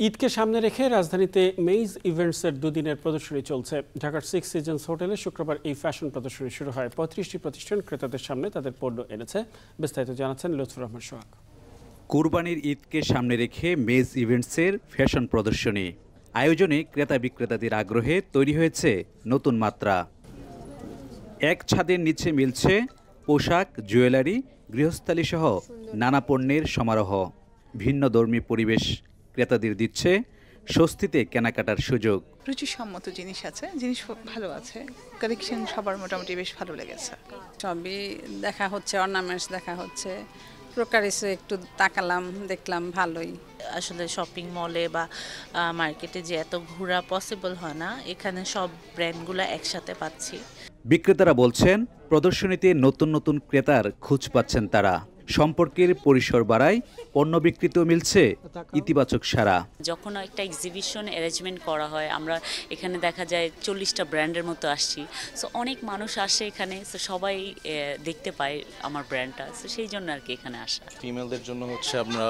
ঈদকে সামনে রেখে রাজধানীতে মেইজ ইভেন্টসের দুদিনের প্রদর্শনী চলছে। ঢাকার সিক্স সিজনস হোটেলে শুক্রবার এই ফ্যাশন প্রদর্শনী শুরু হয়। ৩৫টি প্রতিষ্ঠান ক্রেতাদের সামনে তাদের পণ্য এনেছে। বিস্তারিত জানাচ্ছেন লুৎফর রহমান সোহাগ। কুরবানির ঈদকে সামনে রেখে মেইজ ইভেন্টসের ফ্যাশন প্রদর্শনী আয়োজনে ক্রেতা বিক্রেতাদের আগ্রহে তৈরি হয়েছে নতুন মাত্রা। এক ছাদের নিচে মিলছে পোশাক, জুয়েলারি, গৃহস্থালী সহ নানা পণ্যের সমারোহ। ভিন্নধর্মী পরিবেশ ক্রেতাদের দিচ্ছে স্বস্তিতে কেনাকাটার সুযোগ। রুচিসম্মত জিনিস আছে, জিনিস ভালো আছে, কালেকশন সবার মোটামুটি বেশ ভালো লেগেছে। সবই দেখা হচ্ছে, অর্নামেন্টস দেখা হচ্ছে, প্রকারিসও একটু তাকালাম, দেখলাম ভালোই। আসলে শপিং মলে বা মার্কেটে যে এত ঘোরা পসিবল হয় না, এখানে সব ব্র্যান্ডগুলো একসাথে পাচ্ছি। বিক্রেতারা বলছেন প্রদর্শনীতে নতুন নতুন ক্রেতার খোঁজ পাচ্ছেন তারা। সম্পর্কের পরিসর বাড়ায় পণ্য বিক্রিতেও মিলছে ইতিবাচক সাড়া। যখন একটা এক্সিবিশন অ্যারেঞ্জমেন্ট করা হয়, আমরা এখানে দেখা যায় 40টা ব্র্যান্ডের মতো আসছি। সো অনেক মানুষ আসে এখানে, সো সবাই দেখতে পায় আমার ব্র্যান্ডটা, সো সেই জন্য আর কি এখানে আসা। ফিমেলদের জন্য হচ্ছে আমরা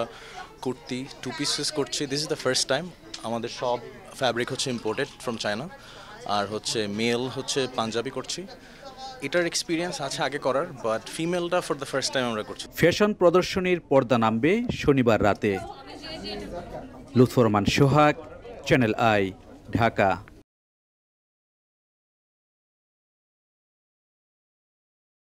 কুর্তি 2 পিসেস করছি। This is the first time. আমাদের সব ফ্যাব্রিক হচ্ছে ইম্পোর্টেড ফ্রম চায়না। আর হচ্ছে মেল হচ্ছে পাঞ্জাবি করছি। এটার এক্সপিরিয়েন্স আছে আগে করার, বাট ফিমেলটা ফর দ্য ফার্স্ট টাইম আমরা করছি। ফ্যাশন প্রদর্শনীর পর্দা নামবে শনিবার রাতে। লুৎফর রহমান সোহাগ, চ্যানেল আই, ঢাকা।